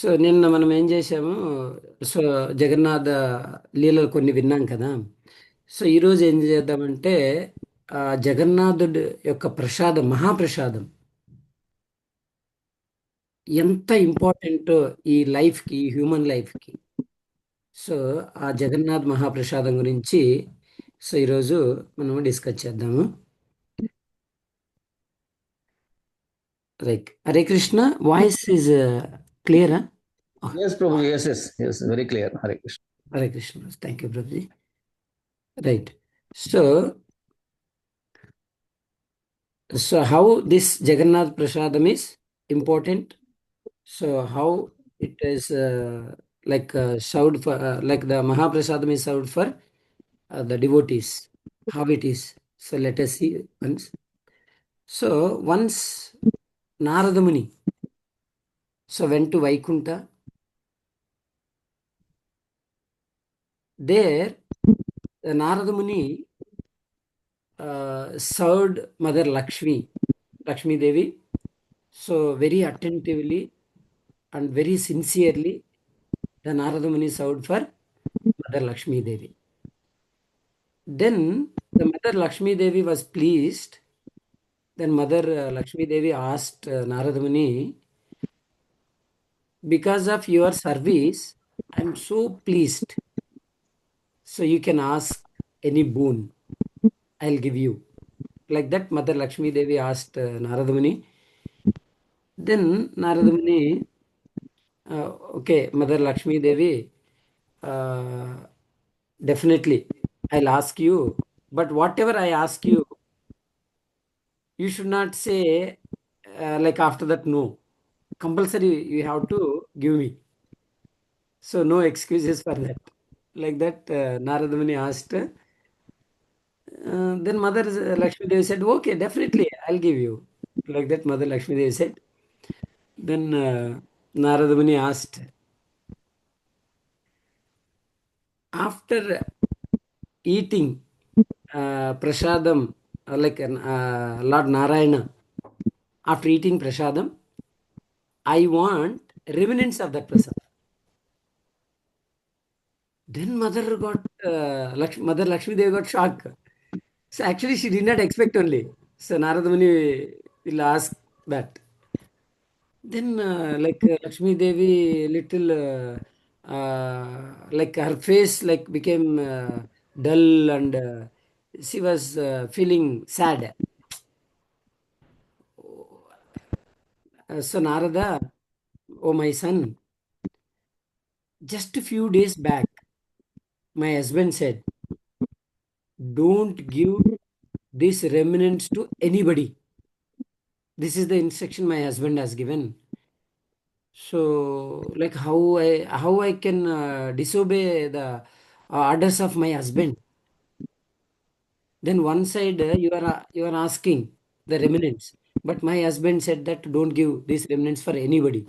So నిన్న మనం ఏం చేసాము. సో జగన్నాథ లీలలు కొన్ని విన్నాం కదా. సో ఈరోజు ఏం చేద్దామంటే జగన్నాథుడి యొక్క ప్రసాదం, మహాప్రసాదం ఎంత ఇంపార్టెంట్ ఈ లైఫ్కి, ఈ హ్యూమన్ లైఫ్కి. సో ఆ జగన్నాథ్ మహాప్రసాదం గురించి సో ఈరోజు మనం డిస్కస్ చేద్దాము. Like Hare Krishna, voice is క్లియరా? Yes, Prabhu. Yes, yes, yes. Very clear. Hare Krishna. Hare Krishna, thank you ప్రభుజీ. Right. So how this Jagannath Prasadam is important? So how it is served for, like the Mahaprasadam is served for the devotees. How it is? So let us see once. So once Narada Muni went to Vaikunta. There the Narada Muni served Mother Lakshmi Devi, so very attentively and very sincerely. The Narada Muni served for Mother Lakshmi Devi. Then the Mother Lakshmi Devi was pleased. Then Mother Lakshmi Devi asked Narada Muni, because of your service, I am so pleased. So you can ask any boon, I'll give you. Like that, Mother Lakshmi Devi asked Narada Muni. Then Narada Muni, okay, Mother Lakshmi Devi, uh, definitely, I'll ask you. But whatever I ask you, you should not say like after that, no. Compulsory, you have to give me. So no excuses for that. Like that, Narada Muni asked. Then Mother Lakshmi Devi said, okay, definitely, I'll give you. Like that, Mother Lakshmi Devi said. Then Narada Muni asked, after eating prasadam, Lord Narayana, after eating prasadam, I want remnants of that prasadam. Then Mother Lakshmi Devi got shocked. So actually, she did not expect only. So Narada Muni will ask that. Then Lakshmi Devi little like her face like became dull, and she was feeling sad. So Narada, oh my son, just a few days back, my husband said, don't give these remnants to anybody. This is the instruction my husband has given. So, like how I can disobey the orders of my husband? Then one side you are asking the remnants, but my husband said that don't give these remnants for anybody.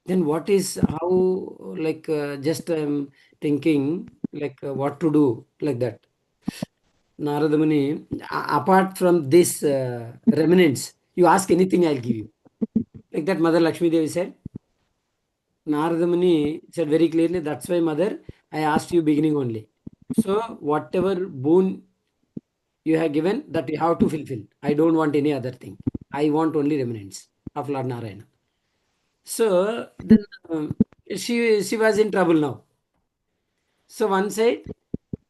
Then what is how, like just thinking like what to do, like that. Narada Muni, apart from this remnants, you ask anything, I'll give you. Like that, Mother Lakshmi Devi said. Narada Muni said very clearly, that's why, Mother, I asked you beginning only. So, whatever boon you have given, that you have to fulfill. I don't want any other thing. I want only remnants of Lord Narayana. So, then she was in trouble now. So, one side,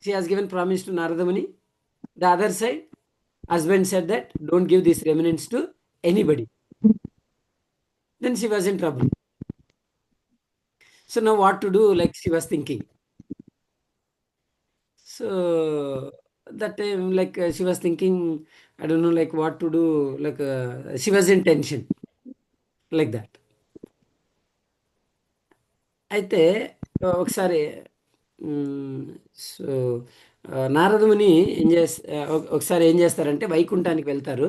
she has given promise to Narada Muni. The other side, husband said that don't give these remnants to anybody. Then she was in trouble. So, now what to do? Like she was thinking. So that time, like she was thinking, I don't know, like what to do. Like she was in tension, like that. అయితే ఒకసారి so Naradamuni ఏం ఒకసారి ఏం చేస్తారంటే వైకుంఠానికి వెళ్తారు.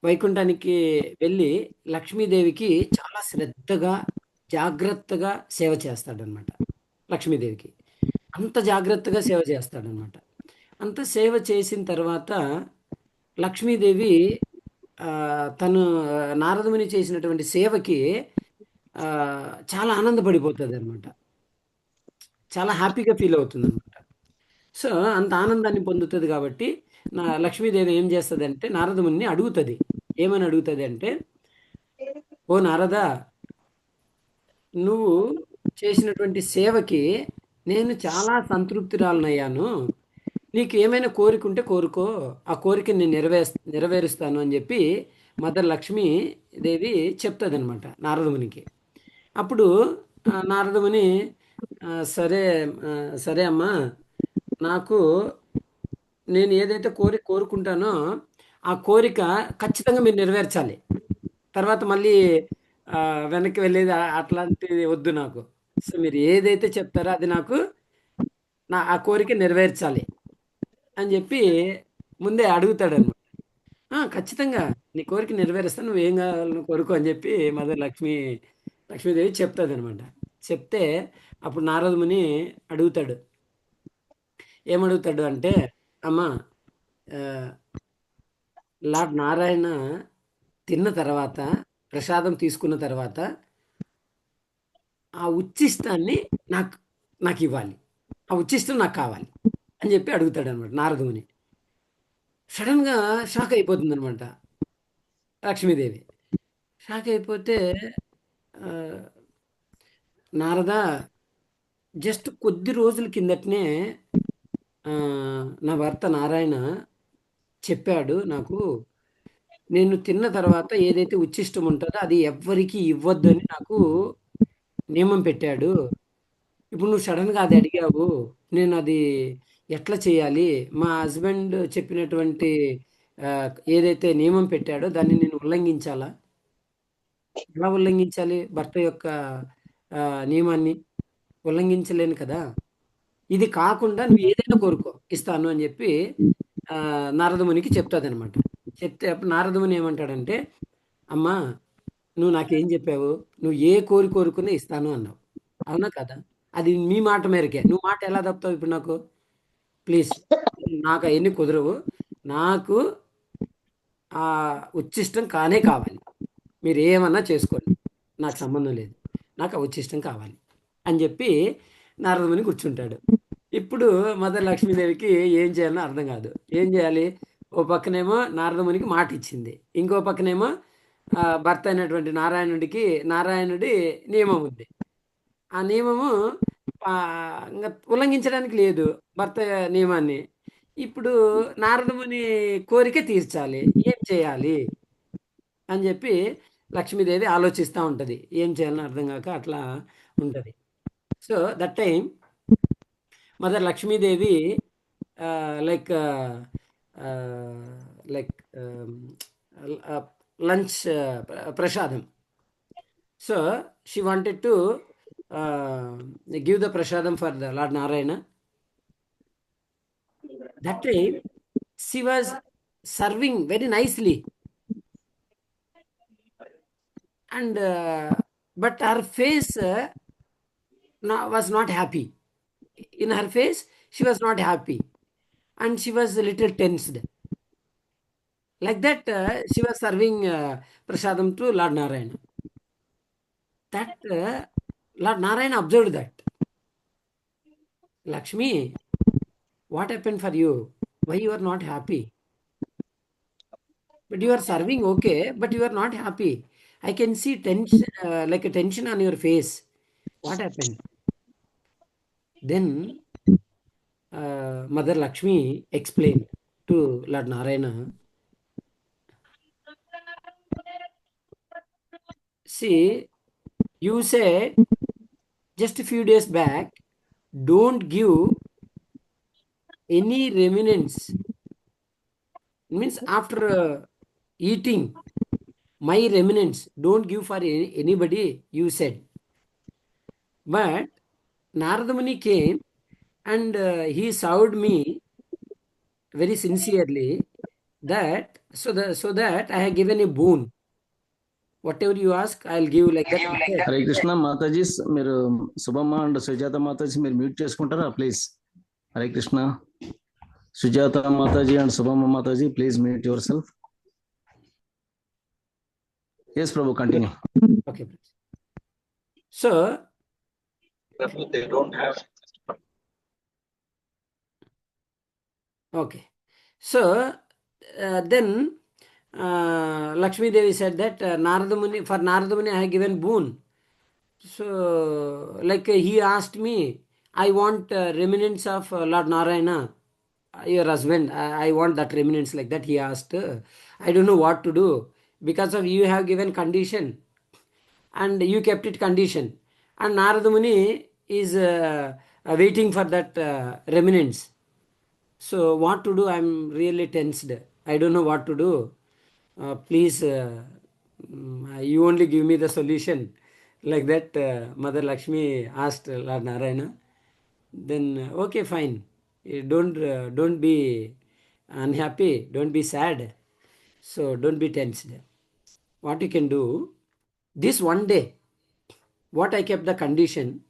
వైకుంఠానికి వెళ్ళి లక్ష్మీదేవికి చాలా శ్రద్ధగా, జాగ్రత్తగా సేవ చేస్తాడనమాట. లక్ష్మీదేవికి అంత జాగ్రత్తగా సేవ చేస్తాడనమాట. అంత సేవ చేసిన తర్వాత లక్ష్మీదేవి తను నారదముని చేసినటువంటి సేవకి చాలా ఆనందపడిపోతుంది అనమాట. చాలా హ్యాపీగా ఫీల్ అవుతుంది అనమాట. సో అంత ఆనందాన్ని పొందుతుంది కాబట్టి లక్ష్మీదేవి ఏం చేస్తుంది అంటే నారదముని అడుగుతుంది. ఏమని అడుగుతుంది అంటే, ఓ నారద, నువ్వు చేసినటువంటి సేవకి నేను చాలా సంతృప్తిరాలనయ్యాను. నీకు ఏమైనా కోరిక ఉంటే కోరుకో, ఆ కోరికని నేను నెరవేరుస్తాను అని చెప్పి మదర్ లక్ష్మీ దేవి చెప్తుంది అనమాట నారదమునికి. అప్పుడు నారదముని సరే, సరే అమ్మా, నాకు నేను ఏదైతే కోరిక కోరుకుంటానో ఆ కోరిక ఖచ్చితంగా మీరు నెరవేర్చాలి. తర్వాత మళ్ళీ వెనక్కి వెళ్ళేది అట్లాంటిది వద్దు నాకు. సో మీరు ఏదైతే చెప్తారో అది నాకు ఆ కోరిక నెరవేర్చాలి అని చెప్పి ముందే అడుగుతాడనమాట. ఖచ్చితంగా నీ కోరిక నెరవేరుస్తాను, నువ్వేం కావాలని కోరుకో అని చెప్పి మదర్ లక్ష్మీదేవి చెప్తుంది అనమాట. చెప్తే అప్పుడు నారదముని అడుగుతాడు. ఏమడుగుతాడు అంటే, అమ్మ, ఆ, లార్డ్ నారాయణ తిన్న తర్వాత, ప్రసాదం తీసుకున్న తర్వాత ఆ ఉచ్ఛిష్టాన్ని నాకు నాకు ఇవ్వాలి, ఆ ఉచ్ఛిష్టం నాకు కావాలి అని చెప్పి అడుగుతాడు అనమాట నారదుని. సడన్గా షాక్ అయిపోతుంది అనమాట లక్ష్మీదేవి. షాక్ అయిపోతే, ఆ, నారద, జస్ట్ కొద్ది రోజుల కిందటనే ఆ, నా భర్త నారాయణ చెప్పాడు నాకు, నేను తిన్న తర్వాత ఏదైతే ఉచ్ఛిష్టం ఉంటుందో అది ఎవ్వరికీ ఇవ్వద్దని నాకు నియమం పెట్టాడు. ఇప్పుడు నువ్వు సడన్గా అది అడిగావు, నేను అది ఎట్లా చేయాలి? మా హస్బెండ్ చెప్పినటువంటి ఆ, ఏదైతే నియమం పెట్టాడో దాన్ని నేను ఉల్లంఘించాలా? ఎలా ఉల్లంఘించాలి భర్త యొక్క ఆ, నియమాన్ని? ఉల్లంఘించలేను కదా. ఇది కాకుండా నువ్వు ఏదైనా కోరుకో, ఇస్తాను అని చెప్పి ఆ, నారదమునికి చెప్తుంది అనమాట. చెప్తే అప్పుడు నారదముని ఏమంటాడంటే, అమ్మా, నువ్వు నాకేం చెప్పావు? నువ్వు ఏ కోరుకున్నా ఇస్తాను అన్నావు, అవునా కదా? అది మీ మాట మేరకే. నువ్వు మాట ఎలా తప్పుతావు ఇప్పుడు నాకు? ప్లీజ్, నాకు అవన్నీ కుదరవు. నాకు ఆ ఉచ్ఛిష్టం కానే కావాలి. మీరు ఏమన్నా చేసుకోండి, నాకు సంబంధం లేదు, నాకు ఆ ఉచ్ఛిష్టం కావాలి అని చెప్పి నారదముని కూర్చుంటాడు. ఇప్పుడు మదర్ లక్ష్మీదేవికి ఏం చేయాలో అర్థం కాదు. ఏం చేయాలి? ఓ పక్కనేమో నారదమునికి మాట ఇచ్చింది, ఇంకో పక్కనేమో భర్త అయినటువంటి నారాయణుడి నియమం ఉంది. ఆ నియమము ఇంకా ఉల్లంఘించడానికి లేదు భర్త నియమాన్ని. ఇప్పుడు నారదముని కోరిక తీర్చాలి, ఏం చేయాలి అని చెప్పి లక్ష్మీదేవి ఆలోచిస్తూ ఉంటుంది. ఏం చేయాలని అర్థం కాక అట్లా ఉంటుంది. So that time mother Lakshmidevi like like lunch prasadam. So she wanted to give the prasadam for the Lord Narayana. That time she was serving very nicely, and but her face was not happy. In her face she was not happy, and she was a little tensed. Like that she was serving prasadam to Lord Narayana. That Lord Narayana observed that. Lakshmi, what happened for you? Why you are not happy? But you are serving okay, but you are not happy. I can see tension, like a tension on your face. What happened? Then Mother Lakshmi explained to Lord Narayana. See, you said just a few days back, don't give any remnants. Means after eating my remnants, don't give for anybody, you said. But Narada Muni came and he served me very sincerely, so that I have given a boon. Whatever you ask, I'll give like that. Hare Krishna mataji, మీరు Shubhamma and Sujatha mataji మీరు mute చేసుకుంటారా please? Hare Krishna. Sujatha mataji and Shubhamma mataji, please mute yourself. Yes Prabhu, continue. Okay. So Therefore, they don't have. okay. So then Lakshmi Devi said that Narada Muni, for Narada Muni I have given boon. So like he asked me, I want remnants of Lord Narayana, your husband. I want that remnants, like that he asked. I don't know what to do, because of you have given condition and you kept it condition, and Narada Muni is waiting for that remnants. So what to do? I'm really tensed. I don't know what to do. Please, you only give me the solution. Like that, Mother Lakshmi asked Lord Narayana. Then okay, fine. Don't be unhappy. Don't be sad. So don't be tensed. What you can do? This one day, what I kept the condition,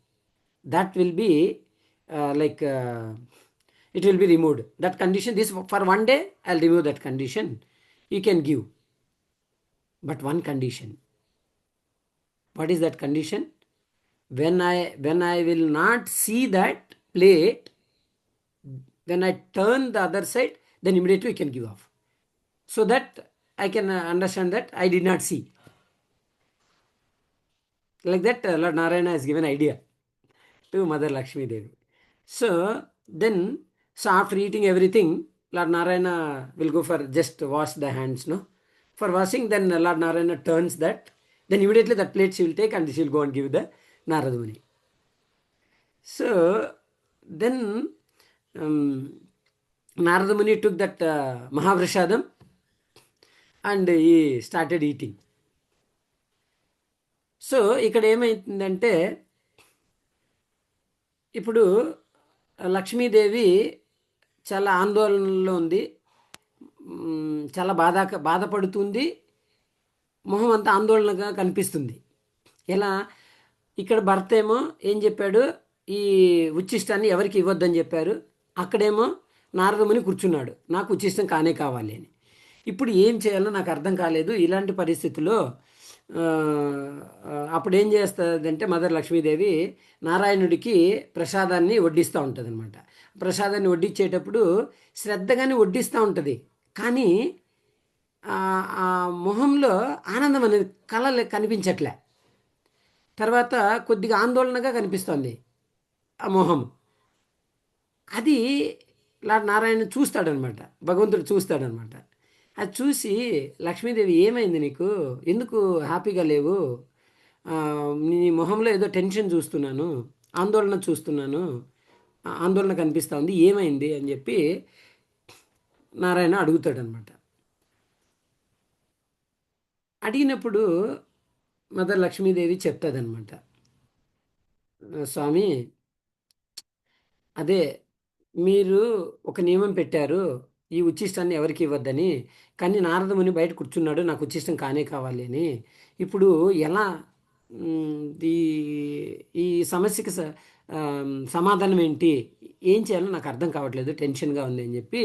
that will be like it will be removed. That condition, this for one day, I'll remove that condition. You can give, but one condition. What is that condition? When I will not see that plate, when I turn the other side, then immediately you can give off. So that I can understand that I did not see. Like that, Lord Narayana has given idea to Mother Lakshmi Devi. So then, so after eating everything, Lord Narayana will go for just wash the hands, no? For washing, then Lord Narayana turns that. Then immediately that plate she will take and she will go and give the Narada Muni. So then Narada Muni took that Mahaprashadam and he started eating. So ఇక్కడ ఏమైందంటే, ఇప్పుడు లక్ష్మీదేవి చాలా ఆందోళనలో ఉంది, చాలా బాధపడుతుంది, మొహం అంతా ఆందోళనగా కనిపిస్తుంది. ఎలా? ఇక్కడ భర్త ఏమో ఏం చెప్పాడు, ఈ ఉచ్చిష్టాన్ని ఎవరికి ఇవ్వద్దని చెప్పారు. అక్కడేమో నారదముని కూర్చున్నాడు, నాకు ఉచ్చిష్టం కానే కావాలి అని. ఇప్పుడు ఏం చేయాలో నాకు అర్థం కాలేదు. ఇలాంటి పరిస్థితుల్లో అప్పుడు ఏం చేస్తుందంటే మదర్ లక్ష్మీదేవి నారాయణుడికి ప్రసాదాన్ని వడ్డిస్తూ ఉంటుంది అనమాట. ప్రసాదాన్ని వడ్డించేటప్పుడు శ్రద్ధగానే వడ్డిస్తూ ఉంటుంది, కానీ ఆ మొహంలో ఆనందం అనేది కనిపించట్లే. తర్వాత కొద్దిగా ఆందోళనగా కనిపిస్తోంది ఆ మొహం. అది నారాయణ చూస్తాడనమాట, భగవంతుడు చూస్తాడనమాట. అది చూసి లక్ష్మీదేవి, ఏమైంది నీకు, ఎందుకు హ్యాపీగా లేవు, నీ మొహంలో ఏదో టెన్షన్ చూస్తున్నాను, ఆందోళన చూస్తున్నాను, ఆందోళన కనిపిస్తూ ఉంది, ఏమైంది అని చెప్పి నారాయణ అడుగుతాడనమాట. అడిగినప్పుడు మదర్ లక్ష్మీదేవి చెప్తాదనమాట, స్వామి అదే మీరు ఒక నియమం పెట్టారు, ఈ ఉచ్చిష్టాన్ని ఎవరికి ఇవ్వద్దని, కానీ నారదముని బయట కూర్చున్నాడు, నాకు ఉచ్చిష్టం కానే కావాలి అని. ఇప్పుడు ఎలా ఈ ఈ సమస్యకి సమాధానం ఏంటి, ఏం చేయాలో నాకు అర్థం కావట్లేదు, టెన్షన్గా ఉంది అని చెప్పి,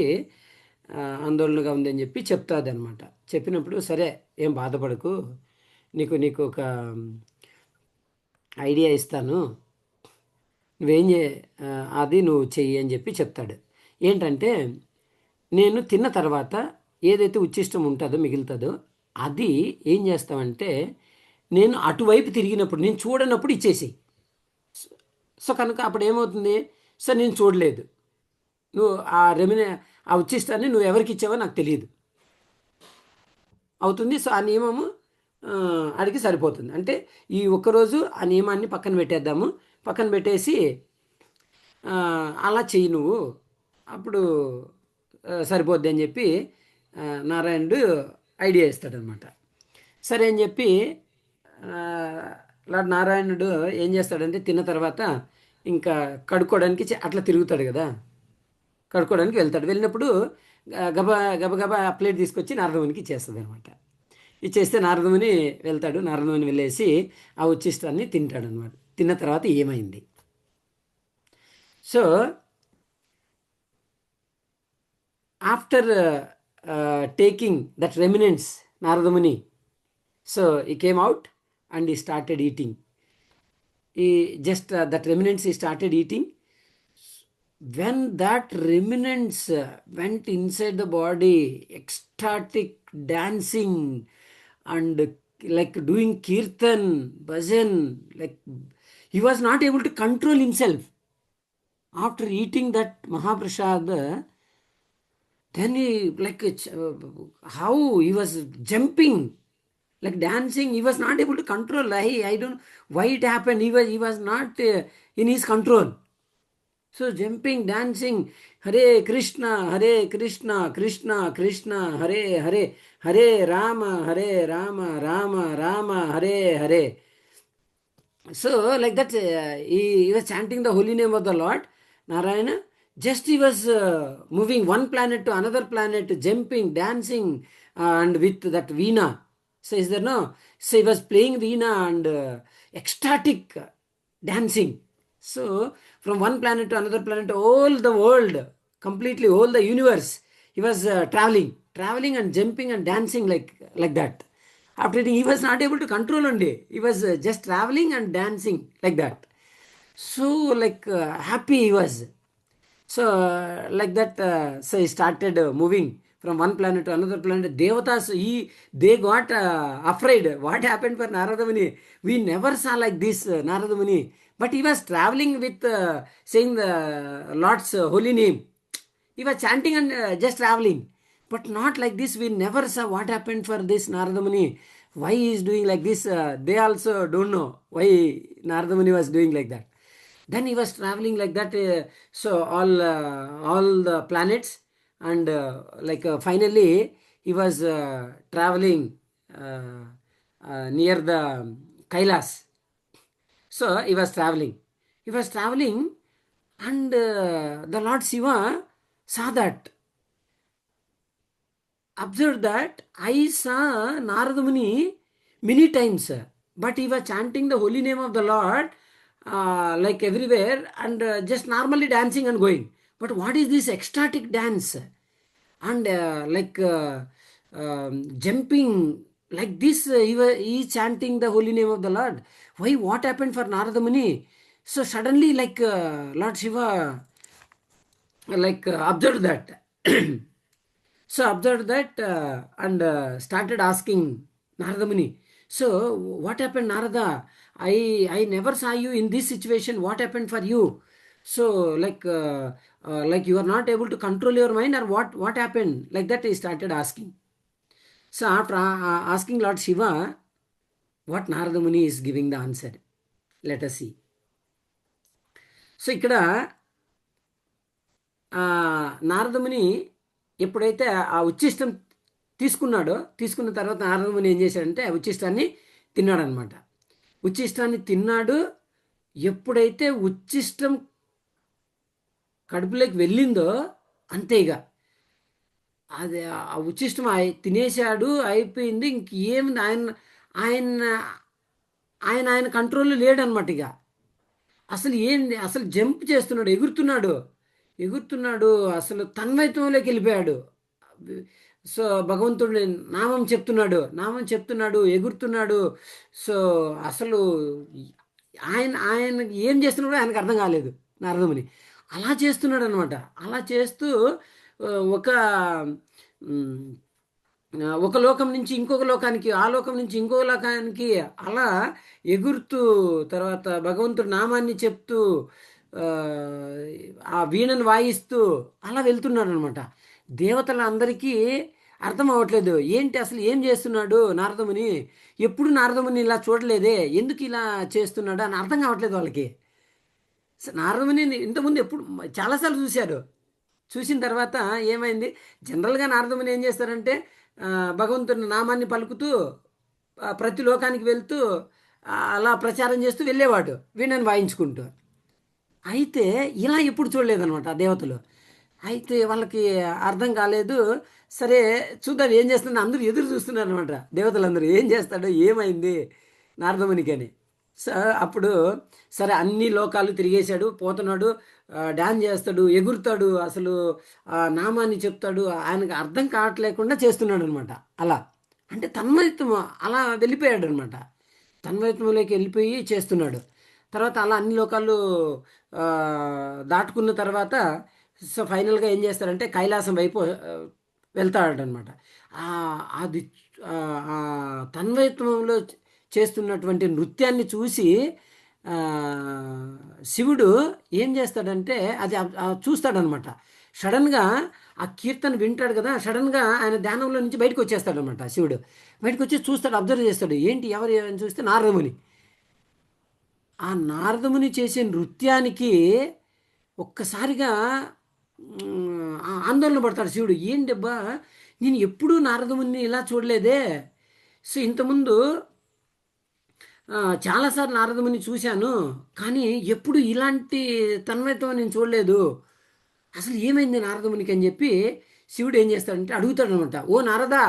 ఆందోళనగా ఉంది అని చెప్పి చెప్తాది అనమాట. చెప్పినప్పుడు సరే ఏం బాధపడకు, నీకు ఒక ఐడియా ఇస్తాను, అది నువ్వు చెయ్యి అని చెప్పి చెప్తాడు. ఏంటంటే, నేను తిన్న తర్వాత ఏదైతే ఉచ్చిష్టం ఉంటుందో మిగులుతుందో అది ఏం చేస్తామంటే, నేను అటువైపు తిరిగినప్పుడు, నేను చూడనప్పుడు ఇచ్చేసి. సో కనుక అప్పుడు ఏమవుతుంది, సార్ నేను చూడలేదు, నువ్వు ఆ ఉచ్చిష్టాన్ని నువ్వు ఎవరికి ఇచ్చావో నాకు తెలియదు అవుతుంది. సో ఆ నియమము అడిగి సరిపోతుంది. అంటే ఈ ఒక్కరోజు ఆ నియమాన్ని పక్కన పెట్టేద్దాము, పక్కన పెట్టేసి అలా చెయ్యి నువ్వు, అప్పుడు సరిపోద్ది అని చెప్పి నారాయణుడు ఐడియా ఇస్తాడనమాట. సరే అని చెప్పి లార్డ్ నారాయణుడు ఏం చేస్తాడంటే, తిన్న తర్వాత ఇంకా కడుక్కోవడానికి అట్లా తిరుగుతాడు కదా, కడుక్కోవడానికి వెళ్తాడు. వెళ్ళినప్పుడు గబగబా ఆ ప్లేట్ తీసుకొచ్చి నారదమునికి ఇచ్చేస్తుంది అనమాట. ఇచ్చేస్తే నారదముని వెళ్తాడు, నారదముని వెళ్ళేసి ఆ ఉచ్చిష్టాన్ని తింటాడు అనమాట. తిన్న తర్వాత ఏమైంది? So after taking that remnants, Narada Muni, so he came out and he started eating. he just that remnants he started eating. When that remnants went inside the body, ecstatic dancing and like doing kirtan, bhajan, like he was not able to control himself. After eating that Mahaprasad, then he like how he was jumping, like dancing. He was not able to control. I don't why it happened. He was not in his control. So jumping, dancing, Hare Krishna, Krishna Krishna, Hare Hare, Hare Rama, Rama Rama, Hare Hare. So like that, he was chanting the holy name of the Lord, Narayana. Just he was moving one planet to another planet, jumping, dancing, and with that veena. So is there no? So he was playing veena and ecstatic dancing. So from one planet to another planet, all the world, completely all the universe, he was traveling and jumping and dancing like that. After eating, he was not able to control only. He was just traveling and dancing like that. So like happy he was. So like that, so he started moving from one planet to another planet. Devatas, they got afraid. What happened for Narada Muni? We never saw like this Narada Muni. But he was traveling with saying the Lord's holy name. He was chanting and just traveling. But not like this. We never saw what happened for this Narada Muni. Why he is doing like this? They also don't know why Narada Muni was doing like that. Then he was traveling like that. So all the planets and like finally he was traveling near the Kailas. So he was traveling. He was traveling, and the Lord Shiva saw that, observed that I saw Narada Muni many times, but he was chanting the holy name of the Lord like everywhere and just normally dancing and going. But what is this ecstatic dance? And jumping like this, he is chanting the holy name of the Lord. Why? What happened for Narada Muni? So suddenly, like Lord Shiva, like observed that. So observed that and started asking Narada Muni. So what happened, Narada? I never saw you in this situation. What happened for you? So like you are not able to control your mind, or what happened? Like that he started asking. So after asking Lord Shiva, what Narada Muni is giving the answer. Let us see. So ఇక్కడ నారదముని ఎప్పుడైతే ఆ ఉచ్ఛిష్టం తీసుకున్నాడో, తీసుకున్న తర్వాత నారదముని ఏం చేశాడంటే ఆ ఉచ్ఛిష్టాన్ని తిన్నాడనమాట. ఉచ్ఛిష్టాన్ని తిన్నాడు. ఎప్పుడైతే ఉచ్ఛిష్టం కడుపులోకి వెళ్ళిందో అంతే ఇక అది ఆ ఉచ్ఛిష్టం తినేశాడు, అయిపోయింది. ఇంకేముంది, ఆయన ఆయన ఆయన కంట్రోల్లో లేడనమాట. ఇక అసలు ఏంది, అసలు జంప్ చేస్తున్నాడు, ఎగురుతున్నాడు, ఎగురుతున్నాడు, అసలు తన్మయత్వంలోకి వెళ్ళిపోయాడు. సో భగవంతుడి నామం చెప్తున్నాడు, నామం చెప్తున్నాడు, ఎగురుతున్నాడు. సో అసలు ఆయన ఏం చేస్తున్నాడో ఆయనకు అర్థం కాలేదు నారదముని. అలా చేస్తున్నాడు అనమాట. అలా చేస్తూ ఒక ఉమ్, ఒక లోకం నుంచి ఇంకొక లోకానికి, ఆ లోకం నుంచి ఇంకొక లోకానికి అలా ఎగురుతూ, తర్వాత భగవంతుడి నామాన్ని చెప్తూ ఆ, ఆ వీణను వాయిస్తూ అలా వెళ్తున్నాడు అనమాట. దేవతలందరికీ అర్థం అవ్వట్లేదు, ఏంటి అసలు ఏం చేస్తున్నాడు నారదముని, ఎప్పుడు నారదముని ఇలా చూడలేదే, ఎందుకు ఇలా చేస్తున్నాడు అని అర్థం కావట్లేదు వాళ్ళకి. నారదముని ఇంతకుముందు ఎప్పుడు చాలాసార్లు చూశారు. చూసిన తర్వాత ఏమైంది, జనరల్గా నారదముని ఏం చేస్తారంటే భగవంతుని నామాన్ని పలుకుతూ ప్రతి లోకానికి వెళ్తూ అలా ప్రచారం చేస్తూ వెళ్ళేవాడు వీణని వాయించుకుంటూ. అయితే ఇలా ఎప్పుడు చూడలేదనమాట ఆ దేవతలు. అయితే వాళ్ళకి అర్థం కాలేదు. సరే చూద్దాం ఏం చేస్తున్నా, అందరూ ఎదురు చూస్తున్నారు అనమాట. దేవతలందరూ ఏం చేస్తాడో, ఏమైంది నారదమునికి అని. సో అప్పుడు సరే అన్ని లోకాలు తిరిగేశాడు, పోతున్నాడు, డాన్స్ చేస్తాడు, ఎగురుతాడు, అసలు ఆ నామాన్ని చెప్తాడు. ఆయనకు అర్థం కావట్లేకుండా చేస్తున్నాడు అనమాట. అలా అంటే తన్మయత్వం అలా వెళ్ళిపోయాడు అనమాట. తన్మయత్వంలోకి వెళ్ళిపోయి చేస్తున్నాడు. తర్వాత అలా అన్ని లోకాలు ఆ, దాటుకున్న తర్వాత సో ఫైనల్గా ఏం చేస్తాడంటే కైలాసం వైపు వెళ్తాడనమాట. అది ఆ ఆ తన్మయత్వంలో చేస్తున్నటువంటి నృత్యాన్ని చూసి ఆ, శివుడు ఏం చేస్తాడంటే అది చూస్తాడనమాట. సడన్గా ఆ కీర్తన వింటాడు కదా, సడన్గా ఆయన ధ్యానంలో నుంచి బయటకు వచ్చేస్తాడనమాట శివుడు. బయటకు వచ్చి చూస్తాడు, అబ్జర్వ్ చేస్తాడు, ఏంటి ఎవరు అని చూస్తే నారదముని. ఆ నారదముని చేసే నృత్యానికి ఒక్కసారిగా ఆందోళన పడతాడు శివుడు. ఏంటబ్బా, నేను ఎప్పుడూ నారదముని ఇలా చూడలేదే. సో ఇంతకుముందు చాలాసార్లు నారదముని చూశాను, కానీ ఎప్పుడు ఇలాంటి తన్మయత్వం నేను చూడలేదు. అసలు ఏమైంది నారదమునికి అని చెప్పి శివుడు ఏం చేస్తాడంటే అడుగుతాడు అనమాట. ఓ నారదా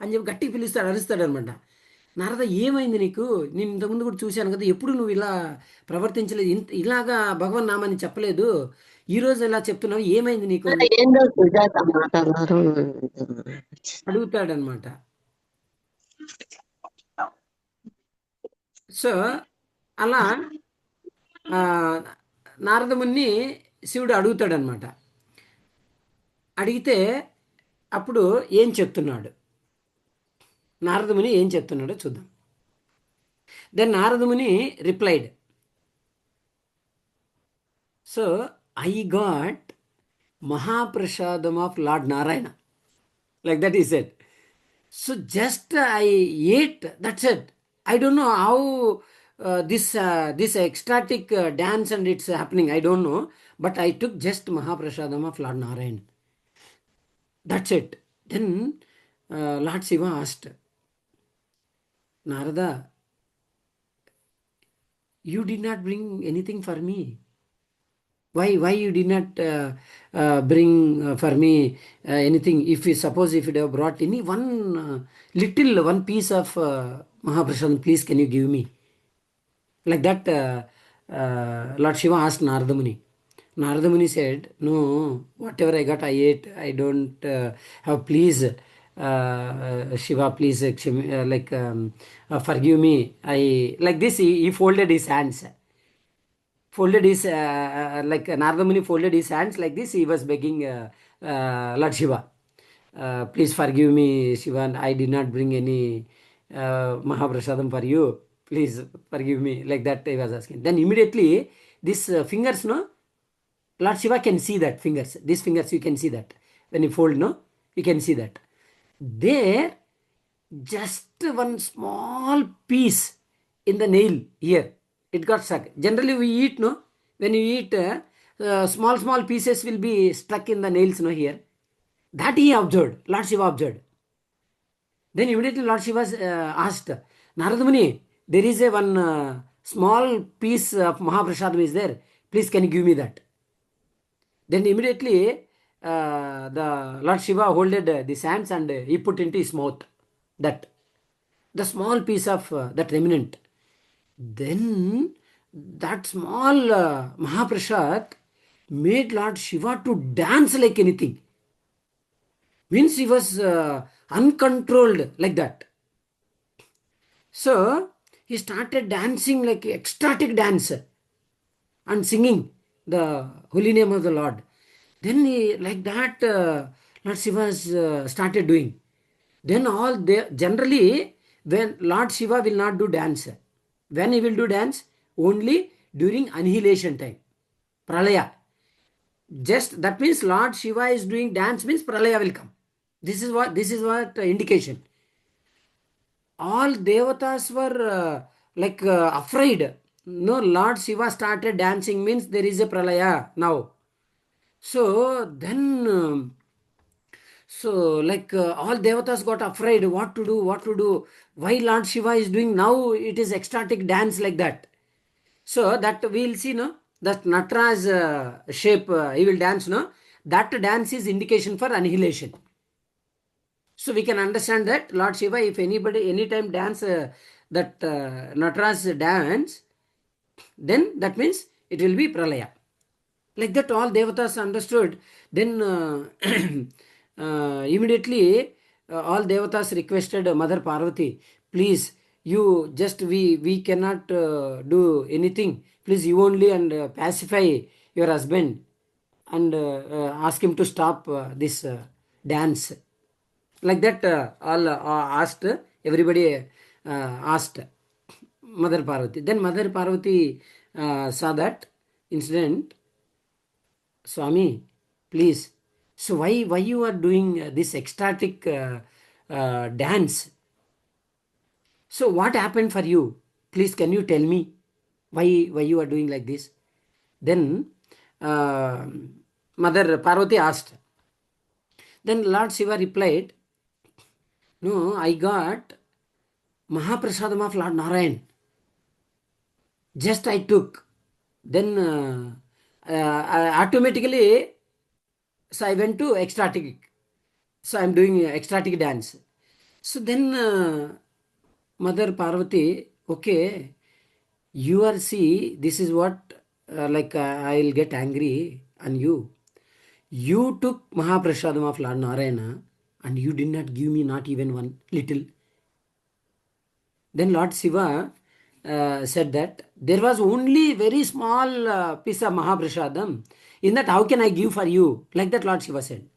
అని చెప్పి గట్టిగా పిలుస్తాడు, అరుస్తాడు అనమాట. నారద ఏమైంది నీకు, నేను ఇంతకుముందు కూడా చూశాను కదా, ఎప్పుడు నువ్వు ఇలా ప్రవర్తించలేదు, ఇలాగా భగవన్ నామాన్ని చెప్పలేదు, ఈరోజు ఇలా చెప్తున్నావు, ఏమైంది నీకు అని ఏందో సుజాత మాట అన్నారు. అడుగుతాడనమాట. సో అలా ఆ, నారదముని శివుడు అడుగుతాడనమాట. అడిగితే అప్పుడు ఏం చెప్తున్నాడు, నారదముని ఏం చెప్తున్నాడో చూద్దాం. Then Naradamuni replied, so I got mahaprasadam of lord Narayana, like that he said. So just I ate, that's it. I don't know how this ecstatic dance and it's happening, I don't know, but I took just Mahaprasadam of Lord Narayan, that's it. Then Lord Shiva asked, Narada, you did not bring anything for me. Why you did not bring for me anything? If you suppose if you have brought any one piece of Mahaprasadam, please can you give me? Like that, Lord Shiva asked Narada Muni. Narada Muni said, no, whatever I got, I ate. I don't have, please, Shiva, please, forgive me. Like this, he folded his hands. Folded his, like Narada Muni folded his hands like this, he was begging Lord Shiva, please forgive me, Shiva, and I did not bring any Mahaprasadam for you. Please forgive me. Like that he was asking. Then immediately, these fingers, no? Lord Shiva can see that fingers. These fingers, you can see that. When you fold, no? You can see that. There, just one small piece in the nail here, it got stuck. Generally, we eat, no? When you eat, small pieces will be stuck in the nails, no? Here. That he observed. Lord Shiva observed. Then immediately Lord Shiva asked, Narada Muni, there is a one small piece of Mahaprasadam is there. Please, can you give me that? Then immediately the Lord Shiva holded these hands and he put into his mouth that the small piece of that remnant. Then that small Mahaprasad made Lord Shiva to dance like anything. Means he was uncontrolled like that. So he started dancing like ecstatic dance and singing the holy name of the Lord. Then he, like that, Lord Shiva started doing. Then generally, when Lord Shiva will not do dance, when he will do dance? Only during annihilation time, pralaya. Just that means Lord Shiva is doing dance means pralaya will come. This is what indication. All devatas were afraid. No, Lord Shiva started dancing means there is a pralaya now. So then, all devatas got afraid. What to do? Why Lord Shiva is doing now? It is ecstatic dance like that. So that we will see, no? That Nataraj shape he will dance, no? That dance is indication for annihilation. So we can understand that Lord Shiva, if anybody anytime dance that Nataraj dance, then that means it will be pralaya. Like that all devatas understood. Then immediately all devatas requested Mother Parvati, please you just we cannot do anything. Please, you only and pacify your husband and ask him to stop this dance. Like that, all asked, everybody asked Mother Parvati. Then Mother Parvati saw that incident. Swami, please. So why you are doing this ecstatic dance? So what happened for you? Please, can you tell me why you are doing like this? Then uh, Mother Parvati asked. Then Lord Shiva replied, "No, I got Mahaprasadam of Lord Narayan. Just I took. Then automatically, so I went to ecstatic. So I'm doing ecstatic dance." So then Mother Parvati, okay, you are see, this is what like I'll get angry on you. You took Mahaprasadam of Lord Narayana and you did not give me not even one little. Then Lord Shiva said that there was only very small piece of Mahaprasadam. In that, how can I give for you? Like that, Lord Shiva said.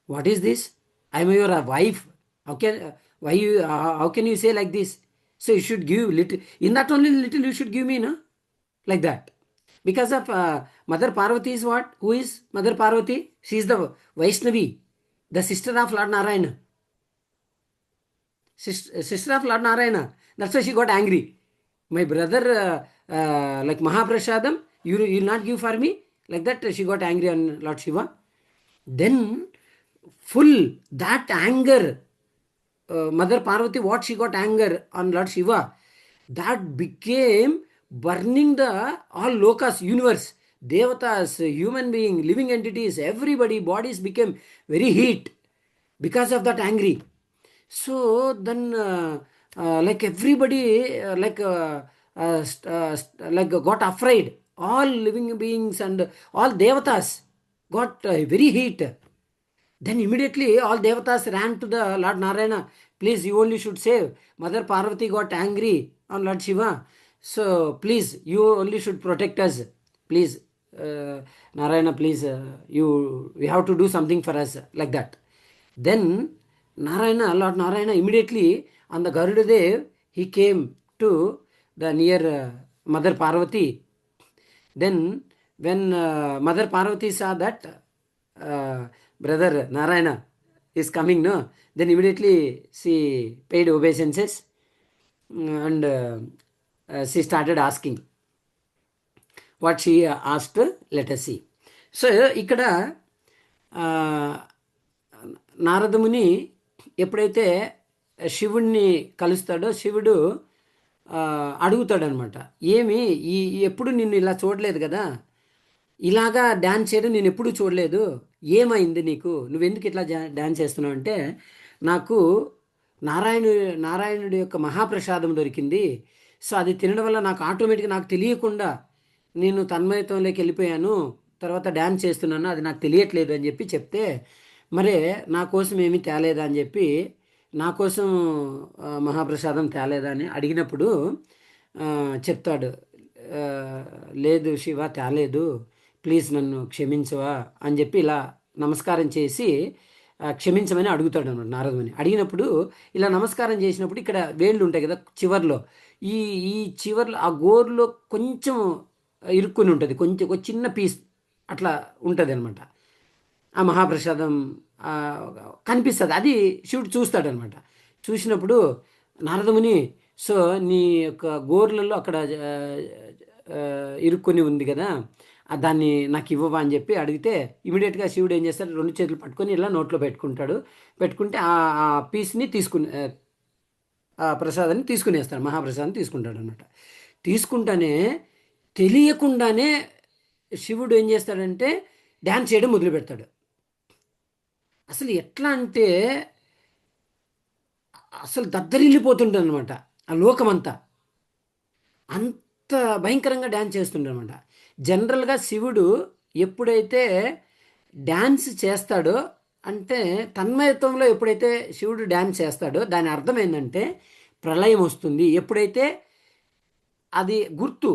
What is this? I am your wife. How can why you how can you say like this? So you should give little. In that only little you should give me, no? Like that. Because of Mother Parvati is what? Who is Mother Parvati? She is the Vaishnavi, the sister of Lord Narayana. Sister of Lord Narayana. That's why she got angry. My brother, like Mahaprasadam, you will not give for me. Like that, she got angry on Lord Shiva. Then, full that anger, Mother Parvati, what she got anger on Lord Shiva, that became burning the all lokas, universe, devatas, human being, living entities, everybody, bodies became very heat because of that angry. So then, like everybody, like got afraid. All living beings and all devatas got very heat. Then immediately all devatas ran to the Lord Narayana. Please, you only should save. Mother Parvati got angry on Lord Shiva. So please, you only should protect us. Please, Narayana, please, we have to do something for us, like that. Then Lord Narayana immediately on the Garudadev, he came to the near Mother Parvati. Then when Mother Parvati saw that brother Narayana is coming, no, then immediately she paid obeisances and she started asking. What she asked, let us see. So ఇక్కడ నారదముని ఎప్పుడైతే శివుణ్ణి కలుస్తాడో శివుడు అడుగుతాడనమాట, ఏమి ఎప్పుడు నిన్ను ఇలా చూడలేదు కదా, ఇలాగా డ్యాన్స్ చేయడం నేను ఎప్పుడూ చూడలేదు, ఏమైంది నీకు, నువ్వెందుకు ఇట్లా డ్యాన్స్ చేస్తున్నావు అంటే, నాకు నారాయణుడి యొక్క మహాప్రసాదం దొరికింది. సో అది తినడం వల్ల నాకు ఆటోమేటిక్గా నాకు తెలియకుండా నేను తన్మయత్వంలోకి వెళ్ళిపోయాను, తర్వాత డ్యాన్స్ చేస్తున్నాను, అది నాకు తెలియట్లేదు అని చెప్పి చెప్తే, మరే నా కోసం ఏమీ తేలేదా అని చెప్పి, నా కోసం మహాప్రసాదం తేలేదా అని అడిగినప్పుడు చెప్తాడు, లేదు శివ తేలేదు, ప్లీజ్ నన్ను క్షమించవా అని చెప్పి ఇలా నమస్కారం చేసి క్షమించమని అడుగుతాడు అన్నమాట నారదుని. అడిగినప్పుడు ఇలా నమస్కారం చేసినప్పుడు ఇక్కడ వేళ్ళు ఉంటాయి కదా చివర్లో, ఈ ఈ చివర్లో ఆ గోరులో కొంచెం ఇరుక్కుని ఉంటుంది, కొంచెం ఒక చిన్న పీస్ అట్లా ఉంటుంది అనమాట. ఆ మహాప్రసాదం కనిపిస్తుంది, అది శివుడు చూస్తాడనమాట. చూసినప్పుడు నారదముని, సో నీ యొక్క గోర్లలో అక్కడ ఇరుక్కొని ఉంది కదా, దాన్ని నాకు ఇవ్వవా అని చెప్పి అడిగితే, ఇమీడియట్గా శివుడు ఏం చేస్తాడు, రెండు చేతులు పట్టుకొని ఇలా నోట్లో పెట్టుకుంటాడు. పెట్టుకుంటే ఆ పీస్ని తీసుకుని ఆ ప్రసాదాన్ని తీసుకునేస్తాడు, మహాప్రసాదాన్ని తీసుకుంటాడు అనమాట. తీసుకుంటానే తెలియకుండానే శివుడు ఏం చేస్తాడంటే డ్యాన్స్ చేయడం మొదలు పెడతాడు. అసలు ఎట్లా అంటే అసలు దద్దరిల్లిపోతుంటుంది అనమాట ఆ లోకమంతా, అంత భయంకరంగా డ్యాన్స్ చేస్తుంటాడు అనమాట. జనరల్గా శివుడు ఎప్పుడైతే డ్యాన్స్ చేస్తాడో అంటే తన్మయత్వంలో ఎప్పుడైతే శివుడు డ్యాన్స్ చేస్తాడో దాని అర్థం ఏంటంటే ప్రళయం వస్తుంది. ఎప్పుడైతే అది గుర్తు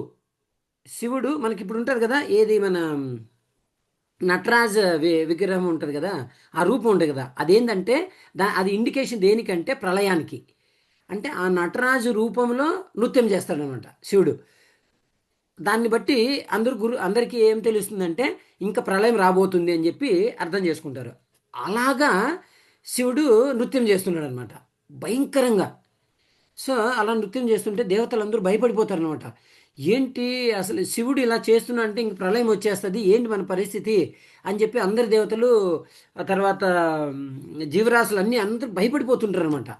శివుడు మనకి ఇప్పుడు ఉంటుంది కదా, ఏది మన నటరాజ విగ్రహం ఉంటుంది కదా, ఆ రూపం ఉంటుంది కదా, అదేంటంటే అది ఇండికేషన్ దేనికంటే ప్రళయానికి. అంటే ఆ నటరాజు రూపంలో నృత్యం చేస్తాడనమాట శివుడు. దాన్ని బట్టి అందరికీ ఏం తెలుస్తుందంటే ఇంకా ప్రళయం రాబోతుంది అని చెప్పి అర్థం చేసుకుంటారు. అలాగా శివుడు నృత్యం చేస్తున్నాడు అనమాట భయంకరంగా. సో అలా నృత్యం చేస్తుంటే దేవతలందరూ భయపడిపోతారు అనమాట. ఏంటి అసలు శివుడు ఇలా చేస్తున్నా అంటే ఇంక ప్రళయం వచ్చేస్తుంది, ఏంటి మన పరిస్థితి అని చెప్పి అందరి దేవతలు, ఆ తర్వాత జీవరాశులు అన్నీ అందరూ భయపడిపోతుంటారు అనమాట.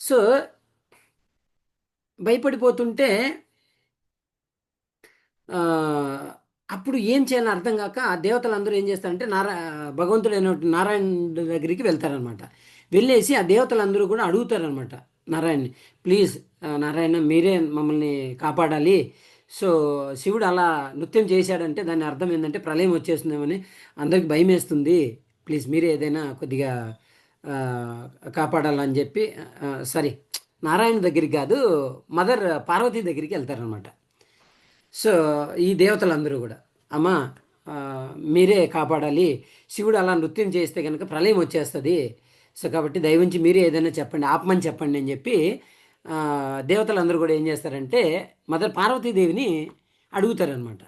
సో భయపడిపోతుంటే ఆ, అప్పుడు ఏం చేయాలని అర్థం కాక ఆ దేవతలందరూ ఏం చేస్తారంటే భగవంతుడైన నారాయణ దగ్గరికి వెళ్తారనమాట. వెళ్ళేసి ఆ దేవతలందరూ కూడా అడుగుతారనమాట నారాయణని, ప్లీజ్ నారాయణ మీరే మమ్మల్ని కాపాడాలి. సో శివుడు అలా నృత్యం చేశాడంటే దాని అర్థం ఏంటంటే ప్రళయం వచ్చేస్తుందేమని అందరికి భయం వేస్తుంది, ప్లీజ్ మీరే ఏదైనా కొద్దిగా ఆ, కాపాడాలని చెప్పి సరే నారాయణ దగ్గరికి కాదు, మదర్ పార్వతీ దగ్గరికి వెళ్తారనమాట. సో ఈ దేవతలందరూ కూడా అమ్మా మీరే కాపాడాలి, శివుడు అలా నృత్యం చేస్తే కనుక ప్రళయం వచ్చేస్తుంది, సో కాబట్టి దయవుంచి మీరే ఏదైనా చెప్పండి, ఆపమని చెప్పండి అని చెప్పి దేవతలందరూ కూడా ఏం చేస్తారంటే మదర్ పార్వతీదేవిని అడుగుతారనమాట.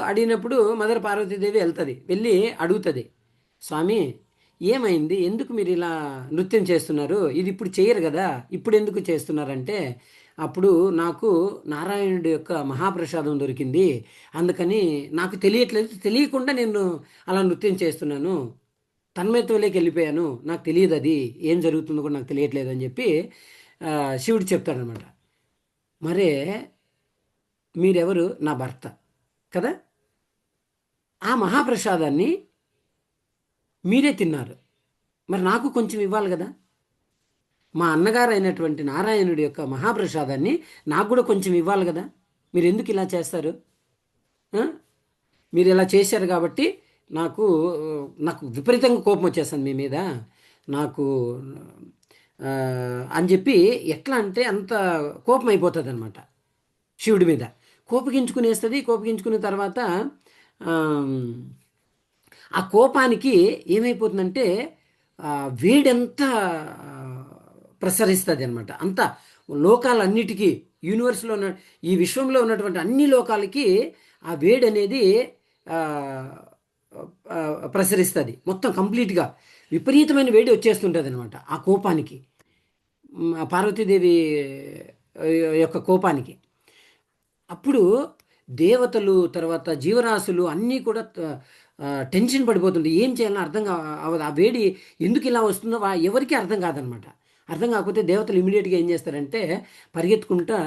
అడిగినప్పుడు మదర్ పార్వతీదేవి వెళ్ళి అడుగుతుంది, స్వామి ఏమైంది, ఎందుకు మీరు ఇలా నృత్యం చేస్తున్నారు, ఇది ఇప్పుడు చేయరు కదా, ఇప్పుడు ఎందుకు చేస్తున్నారంటే అప్పుడు నాకు నారాయణుడి యొక్క మహాప్రసాదం దొరికింది, అందుకని నాకు తెలియకుండా నేను అలా నృత్యం చేస్తున్నాను, తన్మయత్వంలోకి వెళ్ళిపోయాను, నాకు తెలియదు అది ఏం జరుగుతుందో కూడా నాకు తెలియట్లేదు అని చెప్పి శివుడు చెప్తాడనమాట. మరే మీరెవరు, నా భర్త కదా, ఆ మహాప్రసాదాన్ని మీరే తిన్నారు, మరి నాకు కొంచెం ఇవ్వాలి కదా, మా అన్నగారు అయినటువంటి నారాయణుడి యొక్క మహాప్రసాదాన్ని నాకు కూడా కొంచెం ఇవ్వాలి కదా, మీరు ఎందుకు ఇలా చేస్తారు, మీరు ఇలా చేశారు కాబట్టి నాకు నాకు విపరీతంగా కోపం వచ్చేస్తుంది మీ మీద, నాకు అని చెప్పి ఎట్లా అంటే అంత కోపం అయిపోతుంది అనమాట శివుడి మీద. కోపగించుకున్న తర్వాత ఆ కోపానికి ఏమైపోతుందంటే వేడంతా ప్రసరిస్తుంది అనమాట. అంతా లోకాలన్నిటికీ, యూనివర్స్లో ఉన్న ఈ విశ్వంలో ఉన్నటువంటి అన్ని లోకాలకి ఆ వేడి అనేది ప్రసరిస్తుంది మొత్తం కంప్లీట్గా. విపరీతమైన వేడి వచ్చేస్తుంటుంది అనమాట ఆ కోపానికి, పార్వతీదేవి యొక్క కోపానికి. అప్పుడు దేవతలు తర్వాత జీవరాశులు అన్నీ కూడా టెన్షన్ పడిపోతుంది, ఏం చేయాలని అర్థం అవ్వదు. ఆ వేడి ఎందుకు ఇలా వస్తుందో ఎవరికీ అర్థం కాదనమాట. అర్థం కాకపోతే దేవతలు ఇమీడియట్గా ఏం చేస్తారంటే పరిగెత్తుకుంటా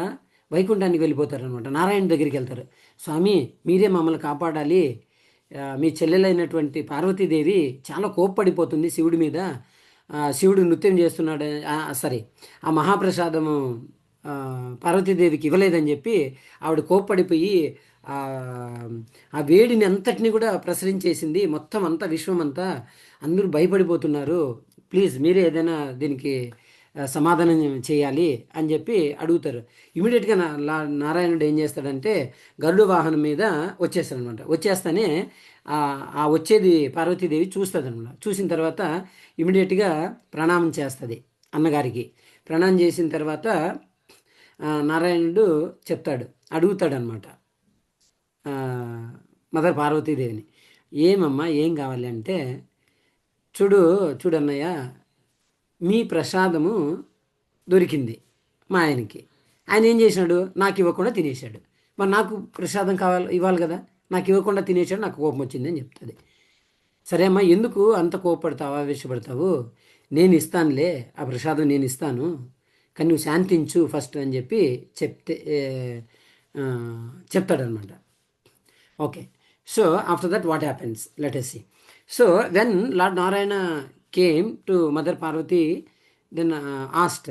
వైకుంఠానికి వెళ్ళిపోతారనమాట, నారాయణ దగ్గరికి వెళ్తారు. స్వామి మీరే మమ్మల్ని కాపాడాలి, మీ చెల్లెలైనటువంటి పార్వతీదేవి చాలా కోప్పడిపోతుంది శివుడి మీద, శివుడు నృత్యం చేస్తున్నాడు, సరే ఆ మహాప్రసాదము పార్వతీదేవికి ఇవ్వలేదని చెప్పి ఆవిడ కోప్పడిపోయి ఆ వేడిని అంతటిని కూడా ప్రసరించేసింది, మొత్తం అంతా విశ్వం అంతా అందరూ భయపడిపోతున్నారు, ప్లీజ్ మీరే ఏదైనా దీనికి సమాధానం చేయాలి అని చెప్పి అడుగుతారు. ఇమీడియట్గా నారాయణుడు ఏం చేస్తాడంటే గరుడు వాహనం మీద వచ్చేస్తాడనమాట. వచ్చేస్తానే ఆ వచ్చేది పార్వతీదేవి చూస్తుంది అనమాట. చూసిన తర్వాత ఇమీడియట్గా ప్రణామం చేస్తుంది అన్నగారికి. ప్రణామం చేసిన తర్వాత నారాయణుడు అడుగుతాడనమాట మదర్ పార్వతీదేవిని, ఏమమ్మా ఏం కావాలి అంటే, చూడన్నయ్య మీ ప్రసాదము దొరికింది మా ఆయనకి, ఆయన ఏం చేసినాడు, నాకు ఇవ్వకుండా తినేశాడు, మరి నాకు ప్రసాదం ఇవ్వాలి కదా, నాకు ఇవ్వకుండా తినేశాడు, నాకు కోపం వచ్చింది అని చెప్తుంది. సరే అమ్మా ఎందుకు అంత కోపపడతావు, ఆవేశపడతావు, నేను ఇస్తానులే ఆ ప్రసాదం నేను ఇస్తాను, కానీ నువ్వు శాంతించు ఫస్ట్ అని చెప్పి చెప్తాడనమాట. Okay, so after that what happens let us see. So when Lord Narayana came to Mother Parvati, then asked,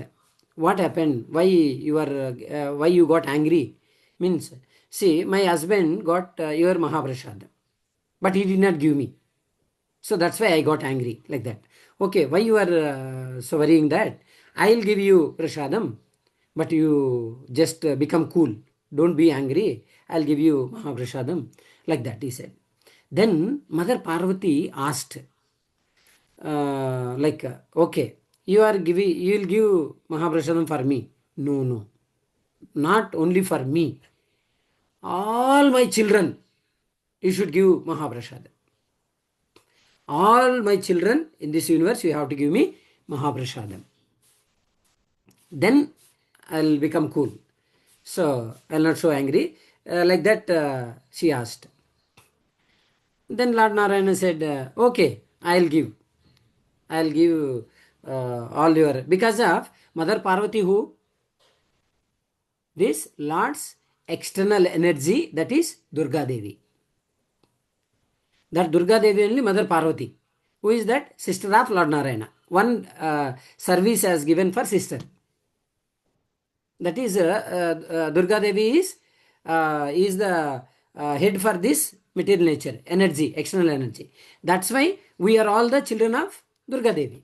what happened, why you got angry, means see my husband got your Mahaprasad but he did not give me, so that's why I got angry like that. Okay, why you are so worrying that, I'll give you prasadam, but you just become cool. Don't be angry. I'll give you Mahaprasadam. Like that, he said. Then Mother Parvati asked, okay, you will give Mahaprasadam for me. No, no, not only for me. All my children, you should give Mahaprasadam. All my children in this universe, you have to give me Mahaprasadam. Then I'll become cool. So I'll not so angry. Like that, she asked. Then Lord Narayana said, okay, I'll give all your, because of Mother Parvati, who? This Lord's external energy, that is Durga Devi. That Durga Devi only Mother Parvati. Who is that? Sister of Lord Narayana. One service has given for sister. That is Durga Devi is the head for this material nature, energy, external energy. That's why we are all the children of Durga Devi.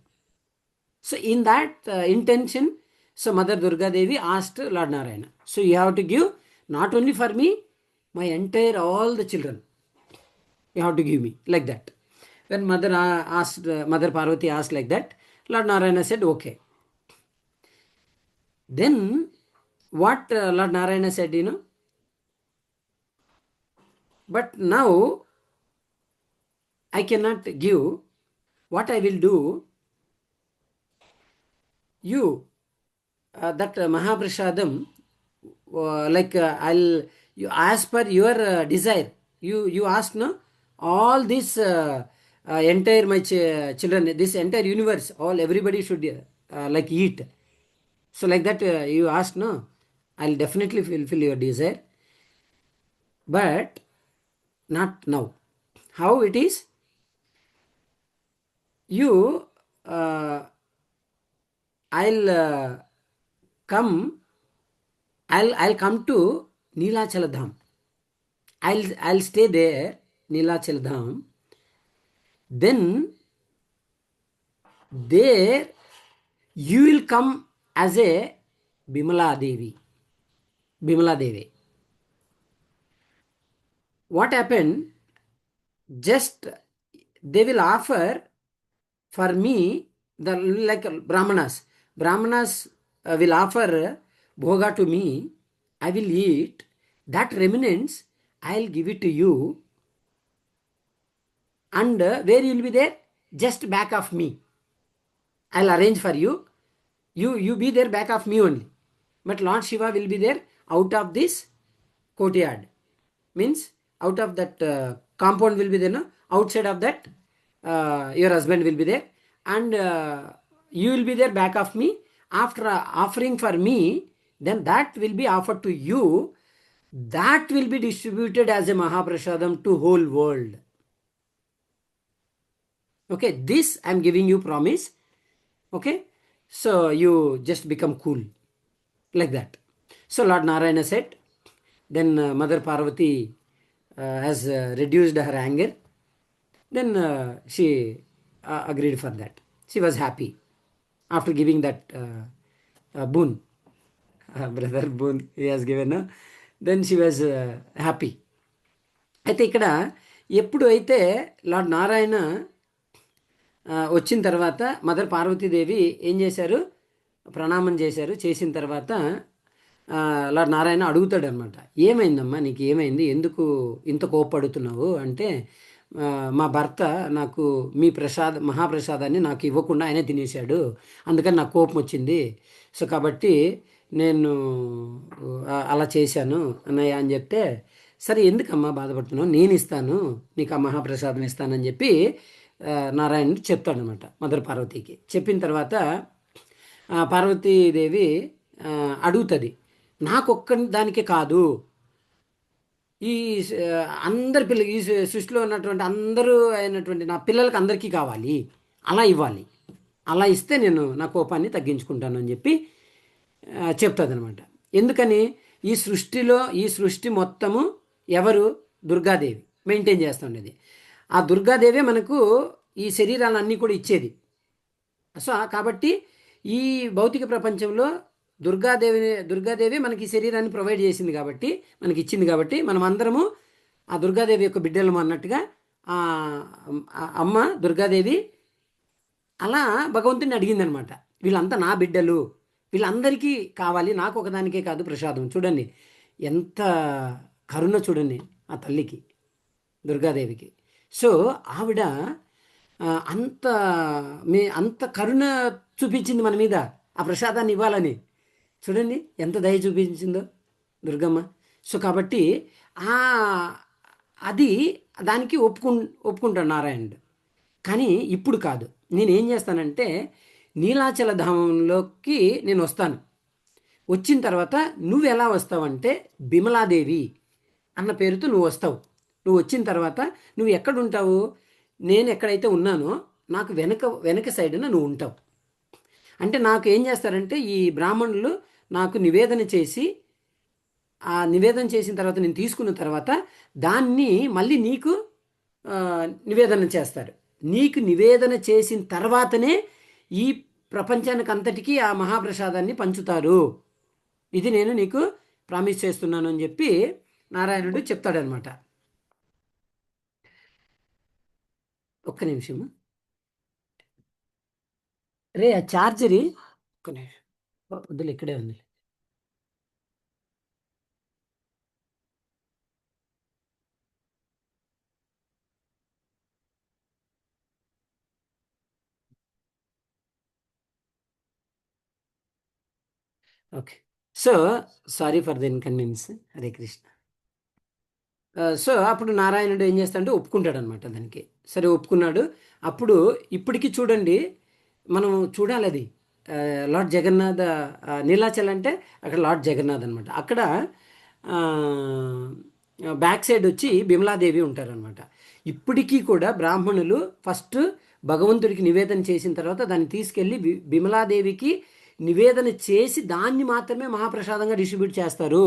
So in that intention, so Mother Durga Devi asked Lord Narayana, so you have to give not only for me, my entire all the children. You have to give me, like that. When Mother Parvati asked like that, Lord Narayana said, okay. Then what Lord Narayana said, but now I cannot give. What I will do, you that Mahaprasadam, you as per your desire, you ask, no, all this entire my children, this entire universe, all everybody should like eat. So like that, you ask, no, I'll definitely fulfill your desire, but not now. How it is? You I'll come to Neelachal Dham. I'll stay there, Neelachal Dham. Then there you will come as a Bimala Devi. What happened? Just they will offer for me, the like Brahmanas will offer bhoga to me. I will eat. That remnants, I'll give it to you. And where you will be there? Just back of me. I'll arrange for you. You be there back of me only. But Lord Shiva will be there out of this courtyard. Means out of that compound will be there, no? Outside of that, your husband will be there. And you will be there back of me. After offering for me, then that will be offered to you. That will be distributed as a Mahaprasadam to whole world. Okay, this I am giving you promise. Okay, so you just become cool, like that. So Lord Narayana said, then Mother Parvati has reduced her anger. Then she agreed for that. She was happy after giving that boon. Brother boon he has given. Then she was happy. అయితే ఇక్కడ ఎప్పుడు అయితే lord Narayana వచ్చిన తర్వాత mother Parvatidevi ఏం చేశారు? ప్రణామం చేశారు. చేసిన తర్వాత లార్డ్ నారాయణ అడుగుతాడు అనమాట, ఏమైందమ్మా, నీకు ఏమైంది, ఎందుకు ఇంత కోప్పడుతున్నావు అంటే, మా భర్త నాకు మీ మహాప్రసాదాన్ని నాకు ఇవ్వకుండా ఆయనే తినేశాడు, అందుకని నాకు కోపం వచ్చింది. సో కాబట్టి నేను అలా చేశాను అన్నయ్య అని చెప్తే, సరే ఎందుకమ్మా బాధపడుతున్నావు, నేను ఇస్తాను నీకు ఆ మహాప్రసాదం ఇస్తానని చెప్పి నారాయణుడు చెప్తాడనమాట మదర్ పార్వతీకి. చెప్పిన తర్వాత పార్వతీదేవి అడుగుతుంది, నాకొక్క దానికే కాదు, ఈ అందరి పిల్లలు, ఈ సృష్టిలో ఉన్నటువంటి అందరూ అయినటువంటి నా పిల్లలకి అందరికీ కావాలి, అలా ఇవ్వాలి, అలా ఇస్తే నేను నా కోపాన్ని తగ్గించుకుంటాను అని చెప్పి చెప్తుంది అనమాట. ఎందుకని? ఈ సృష్టి మొత్తము ఎవరు? దుర్గాదేవి మెయింటైన్ చేస్తుండేది. ఆ దుర్గాదేవే మనకు ఈ శరీరాలన్నీ కూడా ఇచ్చేది. సో కాబట్టి ఈ భౌతిక ప్రపంచంలో దుర్గాదేవి మనకి శరీరాన్ని ప్రొవైడ్ చేసింది కాబట్టి, మనకి ఇచ్చింది కాబట్టి, మనం అందరము ఆ దుర్గాదేవి యొక్క బిడ్డలము అన్నట్టుగా ఆ అమ్మ దుర్గాదేవి అలా భగవంతుని అడిగిందనమాట. వీళ్ళంతా నా బిడ్డలు, వీళ్ళందరికీ కావాలి, నాకు ఒకదానికే కాదు ప్రసాదం. చూడండి ఎంత కరుణ, చూడండి ఆ తల్లికి, దుర్గాదేవికి. సో ఆవిడ అంత అంత కరుణ చూపించింది మన మీద, ఆ ప్రసాదాన్ని ఇవ్వాలని. చూడండి ఎంత దయ చూపించిందో దుర్గమ్మ. సో కాబట్టి ఆ అది దానికి ఒప్పుకుంటాడు నారాయణుడు. కానీ ఇప్పుడు కాదు. నేనేం చేస్తానంటే నీలాచల ధామంలోకి నేను వస్తాను. వచ్చిన తర్వాత నువ్వు ఎలా వస్తావంటే బిమలాదేవి అన్న పేరుతో నువ్వు వస్తావు. నువ్వు వచ్చిన తర్వాత నువ్వు ఎక్కడుంటావు? నేను ఎక్కడైతే ఉన్నానో నాకు వెనక సైడున నువ్వు ఉంటావు. అంటే నాకు ఏం చేస్తారంటే ఈ బ్రాహ్మణులు నాకు నివేదన చేసి, ఆ నివేదన చేసిన తర్వాత నేను తీసుకున్న తర్వాత దాన్ని మళ్ళీ నీకు నివేదన చేస్తారు. నీకు నివేదన చేసిన తర్వాతనే ఈ ప్రపంచానికి అంతటికీ ఆ మహాప్రసాదాన్ని పంచుతారు. ఇది నేను నీకు ప్రామిస్ చేస్తున్నాను అని చెప్పి నారాయణుడు చెప్తాడనమాట. ఒక్క నిమిషము రే, ఆ ఛార్జరీ ఒక్క నిమిషం వద్దులు, ఇక్కడే ఉంది. Okay. So sorry for the inconvenience. Hare Krishna. So అప్పుడు నారాయణుడు ఏం చేస్తాడంటే ఒప్పుకుంటాడు అనమాట దానికి. సరే ఒప్పుకున్నాడు. అప్పుడు ఇప్పటికీ చూడండి, మనం చూడాలి అది లార్డ్ జగన్నాథ్, నీలాచల్ అంటే అక్కడ లార్డ్ జగన్నాథ్ అనమాట. అక్కడ బ్యాక్ సైడ్ వచ్చి బిమలాదేవి ఉంటారనమాట. ఇప్పటికీ కూడా బ్రాహ్మణులు ఫస్ట్ భగవంతుడికి నివేదన చేసిన తర్వాత దాన్ని తీసుకెళ్ళి బిమలాదేవికి నివేదన చేసి దాన్ని మాత్రమే మహాప్రసాదంగా డిస్ట్రిబ్యూట్ చేస్తారు.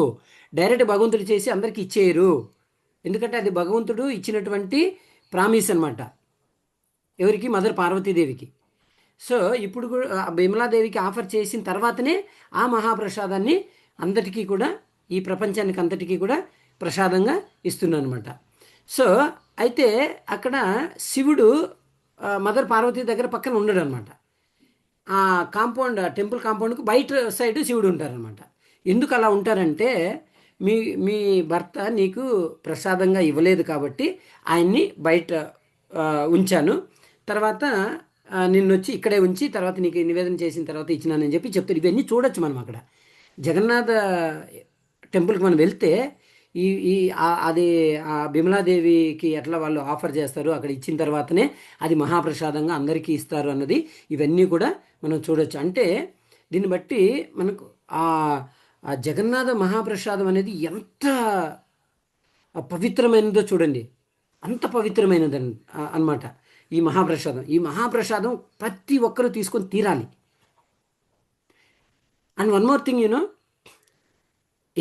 డైరెక్ట్ భగవంతుడు చేసి అందరికీ ఇచ్చేయరు. ఎందుకంటే అది భగవంతుడు ఇచ్చినటువంటి ప్రామిస్ అనమాట. ఎవరికి? మదర్ పార్వతీదేవికి. సో ఇప్పుడు కూడా బిమలాదేవికి ఆఫర్ చేసిన తర్వాతనే ఆ మహాప్రసాదాన్ని అందరికీ కూడా, ఈ ప్రపంచానికి అంతటికీ కూడా ప్రసాదంగా ఇస్తున్నానమాట. సో అయితే అక్కడ శివుడు మదర్ పార్వతీ దగ్గర పక్కన ఉండడు అనమాట. ఆ కాంపౌండ్, టెంపుల్ కాంపౌండ్కి బయట సైడ్ శివుడు ఉంటారనమాట. ఎందుకు అలా ఉంటారంటే మీ మీ భర్త నీకు ప్రసాదంగా ఇవ్వలేదు కాబట్టి ఆయన్ని బయట ఉంచాను, తర్వాత నిన్నొచ్చి ఇక్కడే ఉంచి తర్వాత నీకు నివేదన చేసిన తర్వాత ఇచ్చినానని చెప్పి చెప్తారు. ఇవన్నీ చూడొచ్చు మనం అక్కడ జగన్నాథ టెంపుల్కి మనం వెళ్తే. అది ఆ బిమలాదేవికి ఎట్లా వాళ్ళు ఆఫర్ చేస్తారు, అక్కడ ఇచ్చిన తర్వాతనే అది మహాప్రసాదంగా అందరికీ ఇస్తారు అన్నది ఇవన్నీ కూడా మనం చూడొచ్చు. అంటే దీన్ని బట్టి మనకు ఆ జగన్నాథ మహాప్రసాదం అనేది ఎంత పవిత్రమైనదో చూడండి. అంత పవిత్రమైనది అన్నమాట ఈ మహాప్రసాదం. ఈ మహాప్రసాదం ప్రతి ఒక్కరూ తీసుకొని తీరాలి. And one more thing,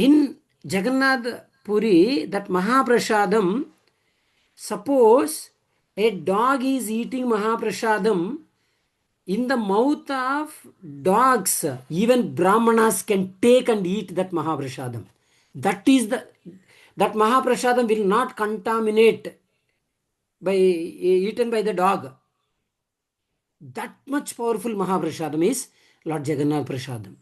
in Jagannath Puri, that Mahaprasadam, suppose a dog is eating Mahaprasadam, in the mouth of dogs, even Brahmanas can take and eat that Mahaprasadam. That Mahaprasadam will not contaminate by eaten by the dog. That much powerful Mahaprasadam is Lord Jagannath Prasadam.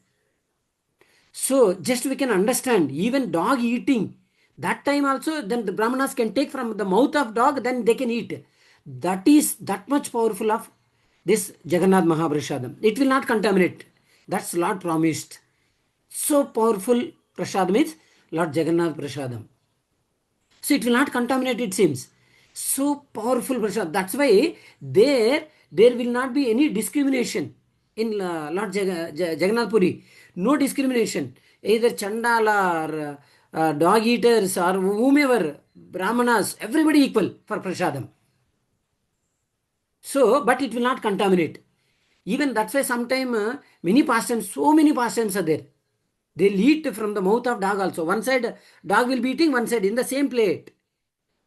So just we can understand, even dog eating, that time also then the Brahmanas can take from the mouth of dog, then they can eat. That is that much powerful of this Jagannath Mahaprasadam. It will not contaminate. That's Lord promised. So powerful prasadam is Lord Jagannath Prasadam. So it will not contaminate, it seems. So powerful prasadam. That's why there will not be any discrimination in Lord Jagannath Puri. No discrimination. Either Chandala or dog eaters or whomever, Brahmanas, everybody equal for prasadam. So, but it will not contaminate. Even that's why sometime many pastimes, so many pastimes are there. They'll eat from the mouth of dog also. One side dog will be eating, one side in the same plate.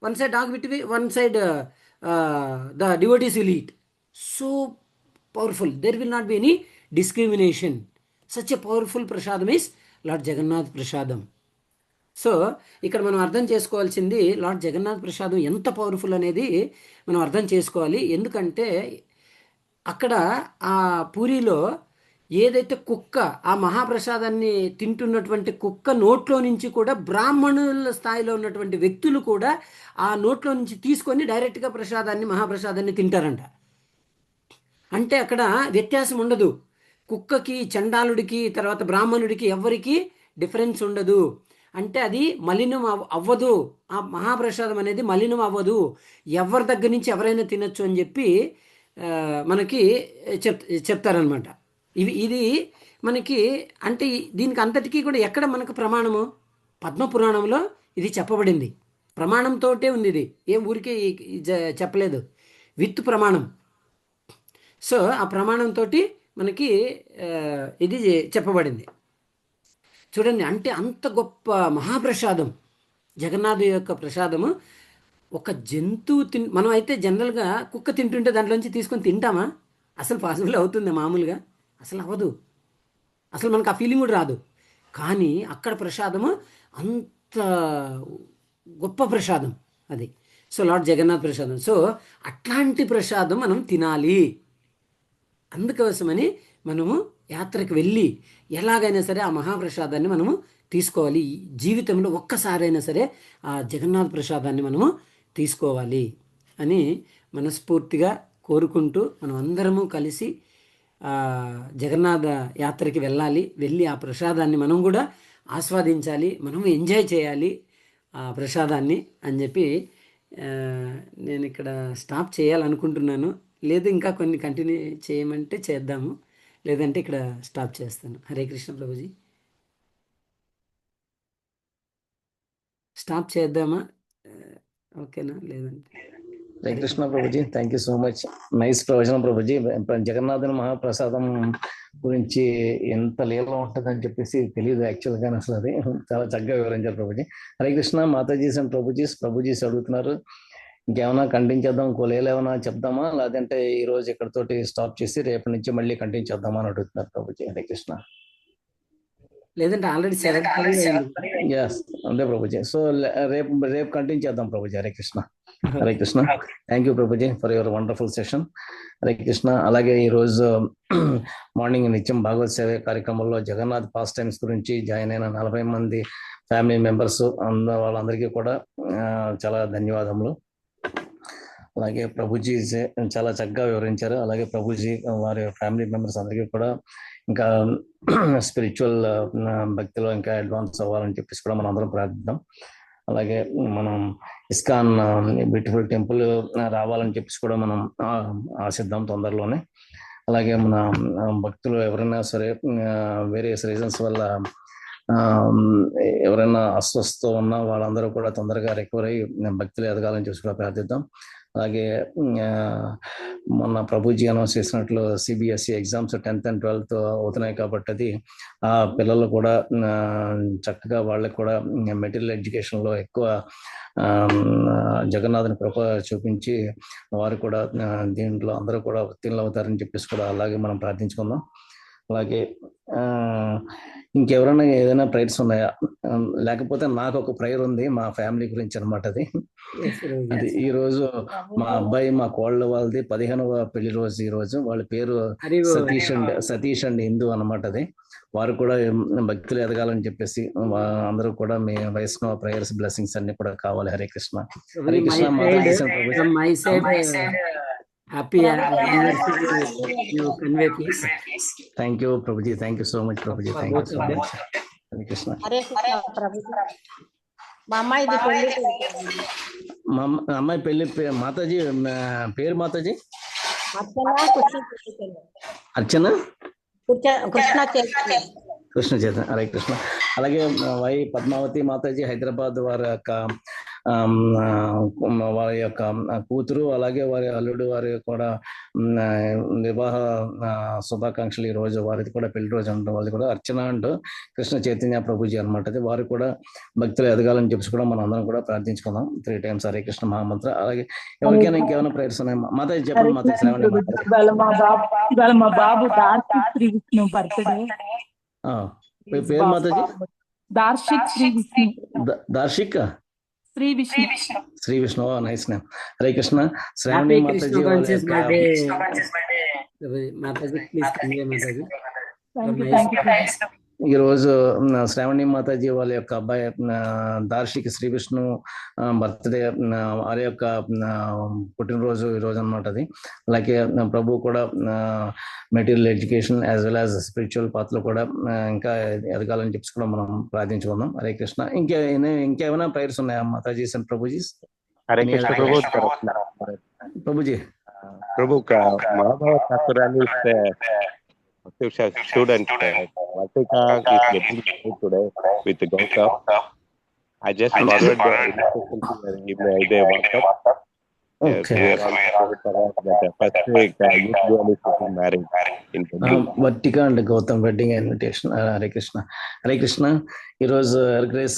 One side dog will be, one side the devotees will eat. So powerful. There will not be any discrimination. Such a powerful prasadam is Lord Jagannath Prasadam. So ఇక్కడ మనం అర్థం చేసుకోవాల్సింది lord Jagannadh ప్రసాదం ఎంత powerful అనేది మనం అర్థం చేసుకోవాలి. ఎందుకంటే అక్కడ ఆ పూరిలో ఏదైతే కుక్క ఆ మహాప్రసాదాన్ని తింటున్నటువంటి కుక్క నోట్లో నుంచి కూడా బ్రాహ్మణుల స్థాయిలో ఉన్నటువంటి వ్యక్తులు కూడా ఆ నోట్లో నుంచి తీసుకొని డైరెక్ట్గా మహాప్రసాదాన్ని తింటారంట. అంటే అక్కడ వ్యత్యాసం ఉండదు. కుక్కకి, చండాలుడికి, తర్వాత బ్రాహ్మణుడికి ఎవరికి డిఫరెన్స్ ఉండదు. అంటే అది మలినం అవ్వదు. ఆ మహాప్రసాదం అనేది మలినం అవ్వదు. ఎవరి దగ్గర నుంచి ఎవరైనా తినొచ్చు అని చెప్పి మనకి చెప్తారనమాట. ఇది మనకి అంటే దీనికి అంతటికీ కూడా ఎక్కడ మనకు ప్రమాణము? పద్మపురాణంలో ఇది చెప్పబడింది. ప్రమాణంతో ఉంది. ఇది ఏం ఊరికే చెప్పలేదు, విత్ ప్రమాణం. సో ఆ ప్రమాణంతో మనకి ఇది చెప్పబడింది. చూడండి, అంటే అంత గొప్ప మహాప్రసాదం జగన్నాథ్ యొక్క ప్రసాదము. ఒక జంతువు మనం అయితే జనరల్గా కుక్క తింటుంటే దాంట్లోంచి తీసుకొని తింటామా? అసలు పాసిబుల్ అవుతుంది? మామూలుగా అసలు అవ్వదు. అసలు మనకు ఆ ఫీలింగ్ కూడా రాదు. కానీ అక్కడ ప్రసాదము అంత గొప్ప ప్రసాదం అది. సో లార్డ్ జగన్నాథ్ ప్రసాదం. సో అట్లాంటి ప్రసాదం మనం తినాలి. అందుకోసమని మనము యాత్రకు వెళ్ళి ఎలాగైనా సరే ఆ మహాప్రసాదాన్ని మనము తీసుకోవాలి. జీవితంలో ఒక్కసారైనా సరే ఆ జగన్నాథ్ ప్రసాదాన్ని మనము తీసుకోవాలి అని మనస్ఫూర్తిగా కోరుకుంటూ మనం అందరము కలిసి జగన్నాథ యాత్రకి వెళ్ళి ఆ ప్రసాదాన్ని మనం కూడా ఆస్వాదించాలి, మనం ఎంజాయ్ చేయాలి ఆ ప్రసాదాన్ని అని చెప్పి నేను ఇక్కడ స్టాప్ చేయాలనుకుంటున్నాను. లేదు ఇంకా కొన్ని కంటిన్యూ చేయమంటే చేద్దాము, లేదంటే ఇక్కడ స్టాప్ చేస్తాను. హరే కృష్ణ ప్రభుజీ. స్టాప్ చేద్దామా? ఓకేనా? లేదంటే Hare Krishna Prabhuji, thank you so much. Nice ప్రవచనం ప్రభుజీ. జగన్నాథుని మహాప్రసాదం గురించి ఎంత లీల ఉంటుందని చెప్పేసి తెలియదు యాక్చువల్గా. అసలు అది చాలా చక్కగా వివరించారు ప్రభుజీ. హరే కృష్ణ మాతాజీస్ అండ్ ప్రభుజీస్ అడుగుతున్నారు, ఇంకేమైనా కంటిన్యూ చేద్దాం, కోలేలు ఏమైనా చెప్దామా, లేదంటే ఈ రోజు ఇక్కడతోటి స్టాప్ చేసి రేపటి నుంచి మళ్ళీ కంటిన్యూ చేద్దామా అని అడుగుతున్నారు ప్రభుజీ. హరే కృష్ణ. లేదంటే ఆల్రెడీ అంతే ప్రభుజీ. సో రేపు కంటిన్యూ చేద్దాం Prabhuji. Hare Krishna. Hare Krishna. Thank you Prabhuji for your wonderful session. Hare Krishna. అలాగే ఈరోజు మార్నింగ్ నిత్యం భాగవత్ సేవ కార్యక్రమంలో జగన్నాథ్ పాస్ టైమ్స్ గురించి జాయిన్ అయిన 40 మంది ఫ్యామిలీ మెంబర్స్ వాళ్ళందరికీ కూడా చాలా ధన్యవాదములు. అలాగే ప్రభుజీ చాలా చక్కగా వివరించారు. అలాగే ప్రభుజీ వారి ఫ్యామిలీ మెంబర్స్ అందరికీ కూడా ఇంకా స్పిరిచువల్ భక్తిలో ఇంకా అడ్వాన్స్ అవ్వాలని చెప్పేసి కూడా మనం అందరం ప్రార్థిద్దాం. అలాగే మనం ఇస్కాన్ బ్యూటిఫుల్ టెంపుల్ రావాలని చెప్పేసి కూడా మనం ఆశిద్దాం తొందరలోనే. అలాగే మన భక్తులు ఎవరైనా సరే వేరియస్ రీజన్స్ వల్ల ఎవరైనా అస్వస్థ ఉన్నా వాళ్ళందరూ కూడా తొందరగా రికవర్ అయ్యి భక్తులు ఎదగాలని చెప్పి కూడా ప్రార్థిద్దాం. అలాగే మొన్న ప్రభుజీ అనౌన్స్ చేసినట్లు CBSE exams 10th and 12th అవుతున్నాయి కాబట్టి అది ఆ పిల్లలు కూడా చక్కగా వాళ్ళకి కూడా మెటీరియల్ ఎడ్యుకేషన్లో ఎక్కువ జగన్నాథుని కృప చూపించి వారు కూడా దీంట్లో అందరూ కూడా ఉత్తీర్ణులు అవుతారని చెప్పేసి కూడా అలాగే మనం ప్రార్థించుకుందాం. అలాగే ఇంకెవరైనా ఏదైనా ప్రేయర్స్ ఉన్నాయా? లేకపోతే నాకు ఒక ప్రేయర్ ఉంది మా ఫ్యామిలీ గురించి అనమాట. అది ఈ రోజు మా అబ్బాయి మా కోళ్ళ వాళ్ళది 15వ పెళ్లి రోజు ఈ రోజు. వాళ్ళ పేరు సతీష్ అండ్ ఇందు అనమాట. అది వారు కూడా భక్తులు ఎదగాలని చెప్పేసి అందరూ కూడా మీ వైష్ణవ ప్రేయర్స్ బ్లెస్సింగ్స్ అన్ని కూడా కావాలి. Hare Krishna. Hare Krishna. Happy anniversary you convey, please. Thank you, Prabhuji. Thank you so much, Prabhuji. Thank you so much. Hare Krishna. Hare Krishna, Prabhuji. Mama idi pelli. Amma pelli Mataji పేరు మాతాజీ అర్చన కృష్ణ చేత. హరే కృష్ణ. అలాగే వై పద్మావతి మాతాజీ హైదరాబాద్ వారి యొక్క వారి యొక్క కూతురు అలాగే వారి అల్లుడు వారి కూడా వివాహ శుభాకాంక్షలు ఈ రోజు వారిది కూడా పెళ్లి రోజు ఉండడం వాళ్ళది కూడా అర్చన అంటూ కృష్ణ చైతన్య ప్రభుజీ అనమాట. అది వారు కూడా భక్తులు ఎదగాలని చెప్పి కూడా మనం అందరం కూడా ప్రార్థించుకుందాం 3 times హరే కృష్ణ మహామంత్ర. అలాగే ఎవరికైనా ఇంకేమైనా ప్రేయర్స్ ఉన్నాయి? మాతాజీ చెప్పండి. మాతాజీ శ్రావణి ఇవాళ మా బాబు దార్శిక్ శ్రీ విష్ణు బర్త్డే. పేరు Mataji? Darshik Shri Vishnu. Darshik Shri Vishnu. Shri Vishnu, nice name. Hare Krishna. Shravani Mataji Mataji please convey Mataji. ఈ రోజు శ్రావణి మాతాజీ వాళ్ళ యొక్క అబ్బాయి దార్శిక్ శ్రీ విష్ణు బర్త్డే, వారి యొక్క పుట్టినరోజు ఈ రోజు అనమాట. అది అలాగే ప్రభు కూడా material education as well as spiritual పాత్రలో కూడా ఇంకా ఎదగాలని చెప్పి కూడా మనం ప్రార్థించుకుందాం. హరే కృష్ణ. ఇంకేమైనా ప్రేయర్స్ ఉన్నాయా Mataji and Prabhuji? Hare Krishna Prabhuji. Prabhu Madhava ఠాకూరాని student Vatika is getting married today with Gautam. I just forwarded the invitation to the WhatsApp. Okay. First week, youth girl is getting married in Vatika and Gautam wedding invitation. Hare Krishna. Hare Krishna. Heroes Grace